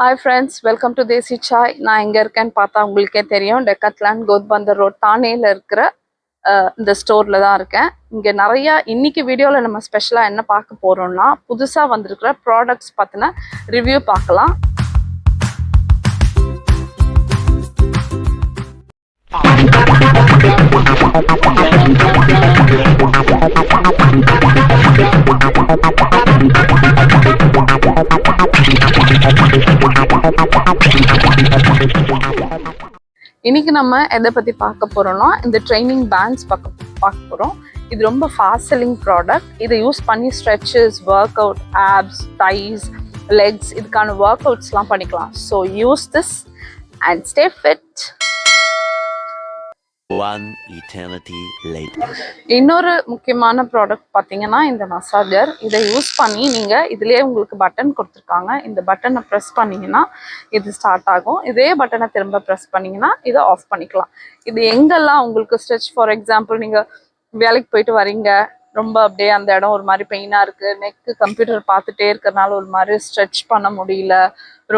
Hi friends, welcome to Desi Chai. நான் எங்க இருக்கேன்னு பார்த்தா உங்களுக்கே தெரியும். டெக்காத்லான் கோத்பந்தர் ரோட் தானேல இருக்கிற இந்த ஸ்டோர்ல தான் இருக்கேன். இங்க நிறைய இன்னைக்கு வீடியோல நம்ம ஸ்பெஷலா என்ன பார்க்க போறோம்னா புதுசா வந்திருக்கிற ப்ராடக்ட்ஸ் பத்தின ரிவ்யூ பார்க்கலாம். இன்னைக்கு நம்ம எதை பத்தி பார்க்க போறோம்னா இந்த ட்ரைனிங் பேண்ட்ஸ் பார்க்க போறோம். இது ரொம்ப ஃபாஸ்ட் செல்லிங் ப்ராடக்ட். இதை யூஸ் பண்ணி stretches, work out, abs, thighs, legs இதுக்கான ஒர்க் அவுட்ஸ்லாம் பண்ணிக்கலாம். So use this and stay fit. One eternity later. இன்னொரு முக்கியமான ப்ராடக்ட் பார்த்தீங்கன்னா இந்த மசாஜர். இதை யூஸ் பண்ணி நீங்கள் இதுலேயே உங்களுக்கு பட்டன் கொடுத்துருக்காங்க. இந்த பட்டனை ப்ரெஸ் பண்ணிங்கன்னா இது ஸ்டார்ட் ஆகும். இதே பட்டனை திரும்ப ப்ரெஸ் பண்ணிங்கன்னா இதை ஆஃப் பண்ணிக்கலாம். இது எங்கெல்லாம் உங்களுக்கு ஸ்ட்ரெச், ஃபார் எக்ஸாம்பிள் நீங்கள் வேலைக்கு போயிட்டு வரீங்க, ரொம்ப அப்படியே அந்த இடம் ஒரு மாதிரி பெயினாக இருக்குது, நெக்கு கம்ப்யூட்டர் பார்த்துட்டே இருக்கிறனால ஒரு மாதிரி ஸ்ட்ரெச் பண்ண முடியல,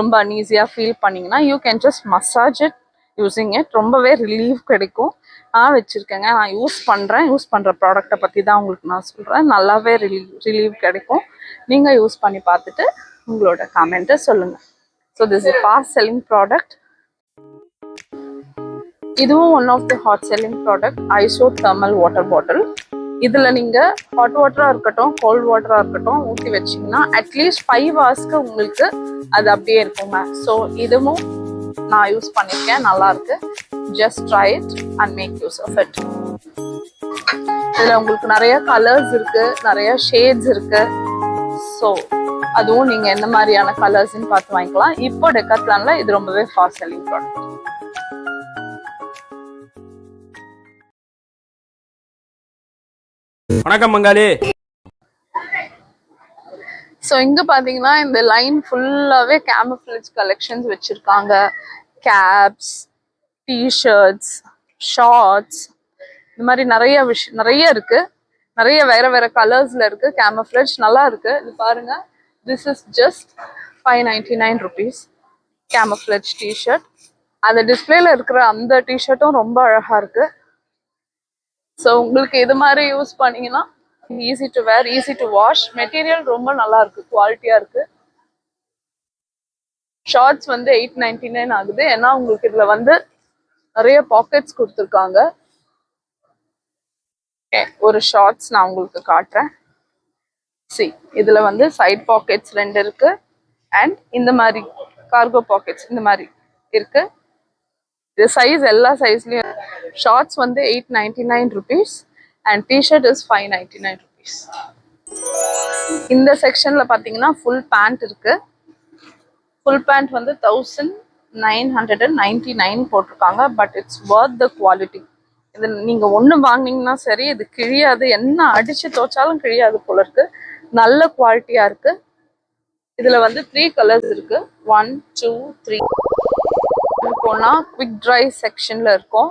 ரொம்ப அன்ஈஸியாக ஃபீல் பண்ணிங்கன்னா you can just massage it using it. ரொம்பவே ரிலீஃப் கிடைக்கும். நான் வச்சுருக்கேங்க, நான் யூஸ் பண்ணுற ப்ராடக்டை பற்றி தான் உங்களுக்கு நான் சொல்கிறேன். நல்லாவே ரிலீவ் கிடைக்கும். நீங்கள் யூஸ் பண்ணி பார்த்துட்டு உங்களோட கமெண்ட்டை சொல்லுங்கள். So this is fast selling product. இதுவும் one of the hot selling product, isothermal water bottle. இதில் நீங்கள் ஹாட் வாட்டராக இருக்கட்டும், கோல்ட் வாட்டராக இருக்கட்டும் ஊற்றி வச்சிங்கன்னா அட்லீஸ்ட் 5 ஹவர்ஸ்க்கு உங்களுக்கு அது அப்படியே இருக்குங்க. ஸோ இதுவும் நான் யூஸ் பண்ணியிருக்கேன், நல்லா இருக்கு. Just try it and make use of it. இதில் உங்களுக்கு நிறைய கலர்ஸ் இருக்கு, நிறைய ஷேட்ஸ் இருக்கு. ஸோ அதுவும் நீங்கள் என்ன மாதிரியான கலர்ஸ்ன்னு பார்த்து வாங்கிக்கலாம். இப்போ டெக்காத்லான்ல இது ரொம்பவே ஃபாஸ்ட் செல்லிங் ப்ராடக்ட். வணக்கம் மங்காளி. ஸோ இங்கே பார்த்தீங்கன்னா இந்த லைன் ஃபுல்லாகவே கேமஃப்ளேஜ் கலெக்ஷன்ஸ் வச்சுருக்காங்க. கேப்ஸ், டிஷர்ட்ஸ், ஷார்ட்ஸ், இந்த மாதிரி நிறைய இருக்கு. நிறைய வேற கலர்ஸ்ல இருக்கு. கேமஃப்ளேஜ் நல்லா இருக்கு. இது பாருங்க, this is just 599 rupees camouflage T shirt. அந்த டிஸ்பிளேல இருக்கிற அந்த டிஷர்ட்டும் ரொம்ப அழகா இருக்கு. ஸோ உங்களுக்கு இது மாதிரி யூஸ் பண்ணீங்கன்னா easy to wear, easy to wash. Material ரொம்ப நல்லா இருக்கு, குவாலிட்டியா இருக்கு. ஷார்ட்ஸ் வந்து 899 ஆகுது. ஏன்னா உங்களுக்கு இதுல வந்து நிறைய பாக்கெட்ஸ் கொடுத்துருக்காங்க. ஒரு ஷார்ட்ஸ் நான் உங்களுக்கு காட்டுறேன். சி, இதுல வந்து சைட் பாக்கெட்ஸ் 2 இருக்கு அண்ட் இந்த மாதிரி கார்கோ பாக்கெட்ஸ் இந்த மாதிரி இருக்கு. இது சைஸ் எல்லா சைஸ்லயும். ஷார்ட்ஸ் வந்து 899 rupees and T shirt is 599 rupees. இந்த செக்ஷன்ல பாத்தீங்கன்னா ஃபுல் பேண்ட் இருக்கு. ஃபுல் பேண்ட் வந்து 1999 போட்டிருக்காங்க. But it's worth the quality. இது நீங்க ஒண்ணு வாங்கினீங்கன்னா சரி, இது கிழியாது. என்ன அடிச்சு துவைச்சாலும் கிழியாது போல இருக்கு. நல்ல குவாலிட்டியா இருக்கு. இதுல வந்து 3 கலர்ஸ் இருக்கு. 1, 2, 3 போனா குவிக் ட்ரை செக்ஷன்ல இருக்கும்.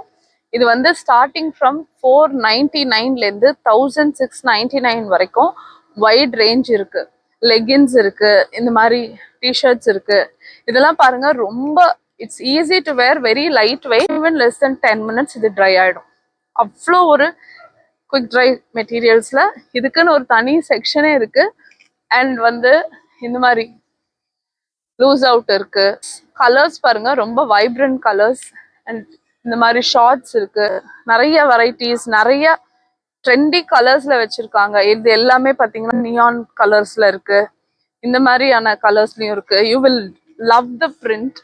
இது வந்து ஸ்டார்டிங் ஃப்ரம் 499ல இருந்து 1699 வரைக்கும் வைட் ரேஞ்ச் இருக்கு. லெகின்ஸ் இருக்கு, இந்த மாதிரி டிஷர்ட்ஸ் இருக்கு. இதெல்லாம் பாருங்க, ரொம்ப it's easy to wear, very light weight. Even less than 10 minutes இது ட்ரை ஆயிடும். அவ்வளோ ஒரு குவிக் ட்ரை மெட்டீரியல்ஸ்ல இதுக்குன்னு ஒரு தனி செக்ஷனே இருக்கு. அண்ட் வந்து இந்த மாதிரி லூஸ் அவுட் இருக்கு. கலர்ஸ் பாருங்க, ரொம்ப வைப்ரண்ட் கலர்ஸ். அண்ட் இந்த மாதிரி ஷார்ட்ஸ் இருக்கு. நிறைய வெரைட்டிஸ், நிறைய ட்ரெண்டி கலர்ஸ்ல வச்சிருக்காங்க. இது எல்லாமே பாத்தீங்கன்னா நியான் கலர்ஸ்ல இருக்கு. இந்த மாதிரியான கலர்ஸ்லயும் இருக்கு. You will love the print.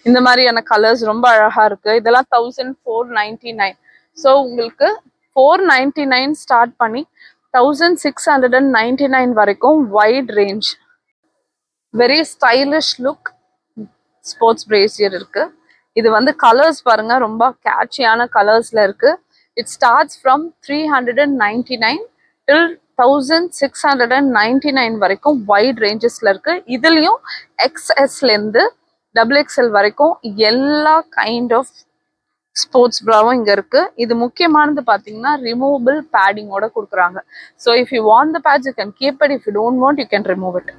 இந்த மாதிரியான கலர்ஸ் ரொம்ப அழகா இருக்கு. இதெல்லாம் 1499. ஸோ உங்களுக்கு 499 ஸ்டார்ட் பண்ணி 1699 வரைக்கும் wide range. Very stylish look sports brassiere இருக்கு. இது வந்து கலர்ஸ் பாருங்க, ரொம்ப கேட்சியான கலர்ஸ்ல இருக்கு. இட் ஸ்டார்ட்ஸ் ஃப்ரம் 399 till 1699 வரைக்கும் வைட் ரேஞ்சஸ்ல இருக்கு. இதுலயும் XSல இருந்து XXL வரைக்கும் எல்லா கைண்ட் ஆஃப் ஸ்போர்ட்ஸ் ப்ராவும் இங்க இருக்கு. இது முக்கியமானது பாத்தீங்கன்னா ரிமூவபிள் பேடிங்கோட கொடுக்குறாங்க. So if you want the patch you can keep it. If you don't want you can remove it.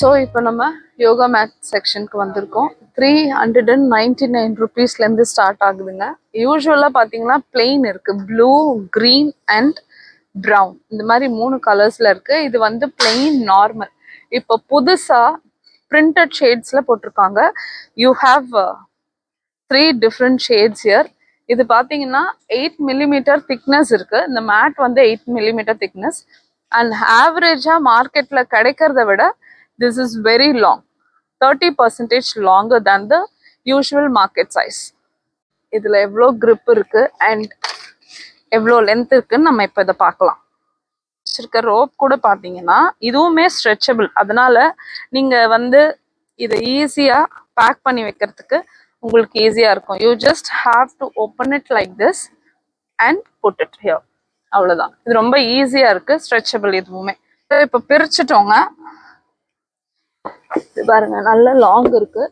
So இப்போ நம்ம யோகா மேட் செக்ஷனுக்கு வந்திருக்கோம். 399 ருபீஸ்லேருந்து ஸ்டார்ட் ஆகுதுங்க. யூஸ்வலாக பார்த்தீங்கன்னா பிளெயின் இருக்குது, ப்ளூ, க்ரீன் அண்ட் ப்ரௌன், இந்த மாதிரி 3 கலர்ஸில் இருக்குது. இது வந்து பிளெயின் நார்மல். இப்போ புதுசாக பிரிண்டட் ஷேட்ஸில் போட்டிருக்காங்க. You have 3 different shades year. இது பார்த்தீங்கன்னா 8 மில்லிமீட்டர் திக்னஸ் இருக்குது. இந்த மேட் வந்து 8 மில்லிமீட்டர் திக்னஸ் அண்ட் ஆவரேஜாக மார்க்கெட்டில் கிடைக்கிறத விட this is very long, 30% longer than the usual market size. இதில் எவ்வளோ grip இருக்கு அண்ட் எவ்வளோ லென்த் இருக்குன்னு நம்ம இப்போ இதை பார்க்கலாம். வச்சிருக்க ரோப் கூட பார்த்தீங்கன்னா இதுவுமே ஸ்ட்ரெச்சபிள், அதனால நீங்கள் வந்து இதை ஈஸியாக பேக் பண்ணி வைக்கிறதுக்கு உங்களுக்கு ஈஸியாக இருக்கும். You just have to open it like this and put it here, அவ்வளோதான். இது ரொம்ப ஈஸியாக இருக்குது, ஸ்ட்ரெச்சபிள் இதுவுமே. இப்போ பிரிச்சுட்டோங்க, பாருங்க நல்ல லாங் இருக்கு.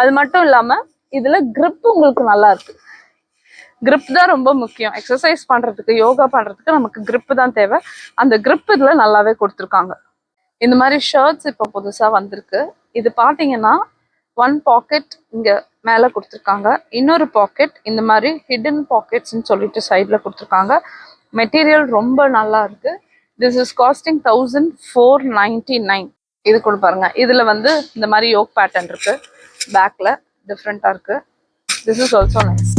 அது மட்டும் இல்லாம இதுல grip உங்களுக்கு நல்லா இருக்கு. grip தான் ரொம்ப முக்கியம். எக்ஸசைஸ் பண்றதுக்கு, யோகா பண்றதுக்கு நமக்கு grip தான் தேவை. அந்த grip இதுல நல்லாவே கொடுத்துருக்காங்க. இந்த மாதிரி ஷர்ட்ஸ் இப்போ புதுசா வந்திருக்கு. இது பாத்தீங்கன்னா 1 பாக்கெட் இங்க மேல கொடுத்துருக்காங்க, இன்னொரு பாக்கெட் இந்த மாதிரி ஹிடன் பாக்கெட்ஸ்ன்னு சொல்லிட்டு சைட்ல கொடுத்துருக்காங்க. மெட்டீரியல் ரொம்ப நல்லா இருக்கு. This is costing 1499. இது கூட பாருங்க, இதுல வந்து இந்த மாதிரி யோக் பேட்டர்ன் இருக்கு, பேக்ல டிஃப்ரெண்டா இருக்கு. This is also nice.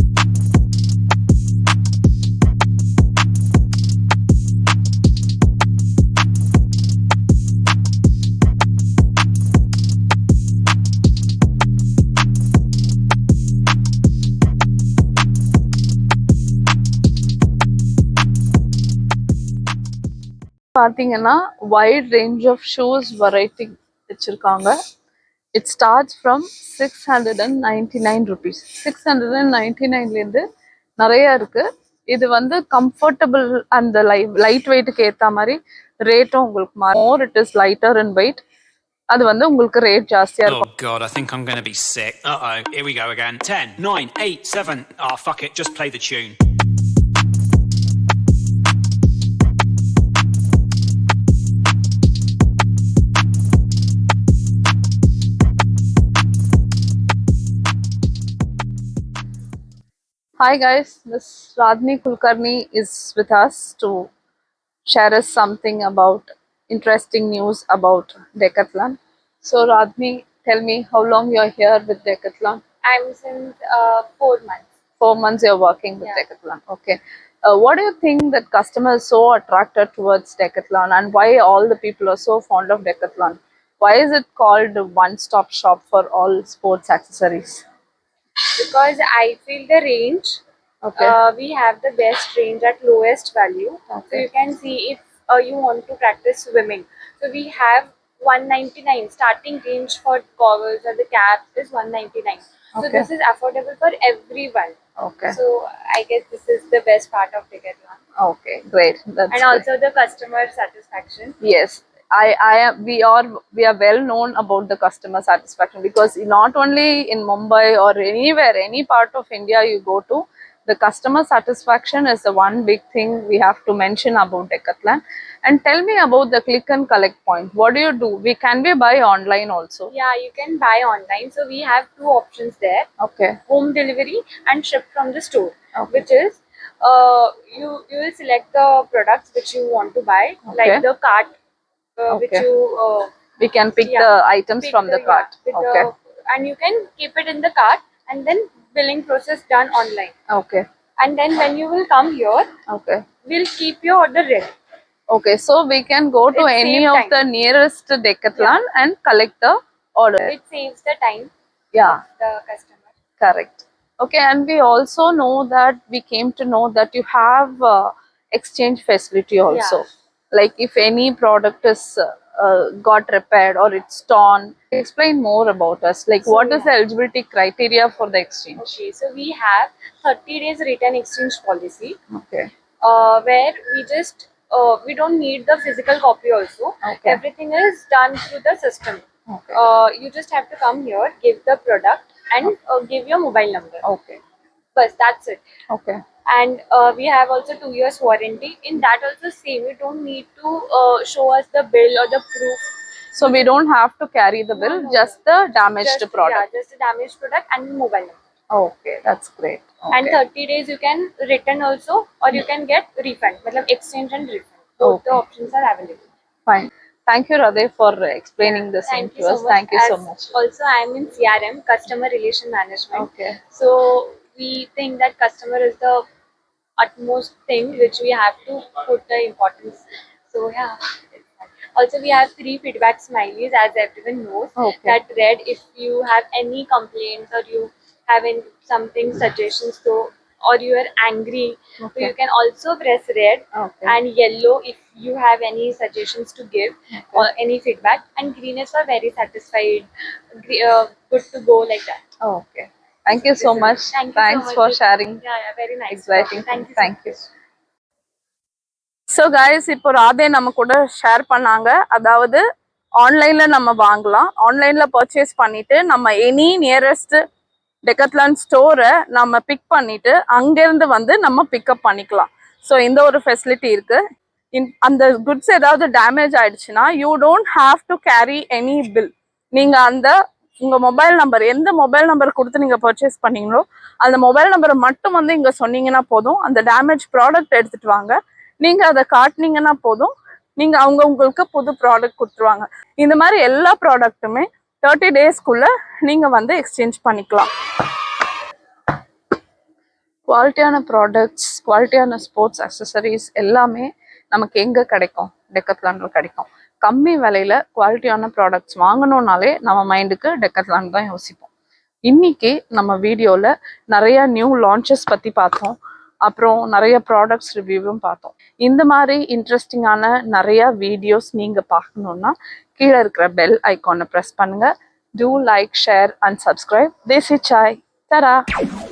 பார்த்தீங்கன்னா wide range of shoes variety வச்சுருக்காங்க. It starts from 699 rupees. 699லேருந்து நிறையா இருக்குது. இது வந்து கம்ஃபர்டபுள் அந்த லைட் வெயிட்டுக்கு ஏற்ற மாதிரி ரேட்டும் உங்களுக்கு more it is lighter in weight. அது வந்து உங்களுக்கு ரேட் ஜாஸ்தியாக இருக்கும். Oh god, I think I'm going to be sick. Uh-oh, here we go again. 10, 9, 8, 7. Oh, fuck it, just play the tune. Hi guys, Ms. Radhini Kulkarni is with us to share us something about interesting news about Decathlon. So Radhini, tell me how long you're here with Decathlon? I'm since 4 months. 4 months you're working with Yeah. Decathlon. Okay. What do you think that customers are so attracted towards Decathlon and why all the people are so fond of Decathlon? Why is it called a one-stop shop for all sports accessories? Because I feel the range. Okay. We have the best range at lowest value. Okay. So you can see if you want to practice swimming. So we have 199 starting range for goggles or the caps is 199. So Okay. this is affordable for everyone. Okay. So I guess this is the best part of Decathlon. Okay, great. That's And great. also the customer satisfaction. Yes, we are well known about the customer satisfaction, because not only in Mumbai or anywhere, any part of India you go to, the customer satisfaction is the one big thing we have to mention about Decathlon. And tell me about the click and collect point. What do you do? Can we buy online also? Yeah, you can buy online. So we have 2 options there. Okay. Home delivery and ship from the store. Okay. Which is you will select the products which you want to buy, Okay. like the cart which Okay. you We can pick Yeah. the items pick from the cart. with Okay. and you can keep it in the cart, and then billing process done online. Okay. And then when you will come here, Okay. we'll keep your order ready. Okay. So we can go to It any saves of time. the nearest Decathlon and collect the order. It saves the time Yeah. of the customer. Correct. Okay, and we also know that we came to know that you have exchange facility also. Like if any product is got repaired or it's torn, explain more about us. Like So, what is yeah. the eligibility criteria for the exchange? Okay, so we have 30 days return exchange policy. Okay. Where we don't need the physical copy also. Okay. Everything is done through the system. Okay. You just have to come here, give the product, and give your mobile number. Okay. But that's it. Okay. And we have also 2 years warranty. In that also same, you don't need to show us the bill or the proof. So we don't have to carry the bill, just the damaged product. Yeah, just a damaged product and mobile number. Okay, that's great. Okay. And 30 days you can return also, or you can get refund. Matlab exchange and refund. Both the Okay. options are available. Fine. Thank you, Radhe, for explaining this Thank to you so us. much. Thank you so As much. Also, I am in CRM, Customer Relation Management. Okay. So we think that customer is the utmost thing which we have to put the importance. So yeah. it's fine. Also, we have 3 feedback smileys, as everyone knows. Okay. That red if you have any complaints or you have any something suggestions, so or you are angry, so Okay. you can also press red. Okay. And yellow if you have any suggestions to give or any feedback, and green is for very satisfied, good to go, like that. Okay. Thank you so much. Thank you Thanks so much. for sharing. Yeah, very nice. Exciting. Thank you. Thank you. So guys இப்போ ராதே நம்ம கூட share பண்ணாங்க, அதாவது ஆன்லைன்ல நம்ம வாங்கலாம், ஆன்லைன்ல purchase பண்ணிட்டு நம்ம எனி நியரஸ்ட் டெக்கத்லான் ஸ்டோரை நம்ம பிக் பண்ணிட்டு அங்கேருந்து வந்து நம்ம பிக்கப் பண்ணிக்கலாம். ஸோ இந்த ஒரு ஃபெசிலிட்டி இருக்கு. அந்த குட்ஸ் ஏதாவது டேமேஜ் ஆயிடுச்சுன்னா you don't have to carry any bill. நீங்க அந்த உங்க மொபைல் நம்பர், எந்த மொபைல் நம்பர் கொடுத்து நீங்க பர்ச்சேஸ் பண்ணீங்களோ அந்த மொபைல் நம்பரை மட்டும் வந்து இங்க சொன்னீங்கன்னா போதும், அந்த டேமேஜ் ப்ராடக்ட் எடுத்துட்டு வாங்க, நீங்க அதை காட்டினீங்கன்னா போதும், நீங்க அவங்க உங்களுக்கு புது ப்ராடக்ட் கொடுத்துருவாங்க. இந்த மாதிரி எல்லா ப்ராடக்ட்டுமே 30 டேஸ்க்குள்ள நீங்க வந்து எக்ஸ்சேஞ்ச் பண்ணிக்கலாம். குவாலிட்டியான ப்ராடக்ட்ஸ், குவாலிட்டியான ஸ்போர்ட்ஸ் அக்சசரிஸ் எல்லாமே நமக்கு எங்கே கிடைக்கும்? டெக்கத்லானில் கிடைக்கும். கம்மி விலையில குவாலிட்டியான ப்ராடக்ட்ஸ் வாங்கணும்னாலே நம்ம மைண்டுக்கு டெக்கத்லான் தான் யோசிப்போம். இன்னைக்கு நம்ம வீடியோவில் நிறைய நியூ லான்ச்சஸ் பற்றி பார்த்தோம், அப்புறம் நிறைய ப்ராடக்ட்ஸ் ரிவ்யூவும் பார்த்தோம். இந்த மாதிரி இன்ட்ரெஸ்டிங்கான நிறைய வீடியோஸ் நீங்கள் பார்க்கணுன்னா கீழே இருக்கிற பெல் ஐக்கானை ப்ரெஸ் பண்ணுங்கள். Do like, share and subscribe. தேசி சாய். தரா.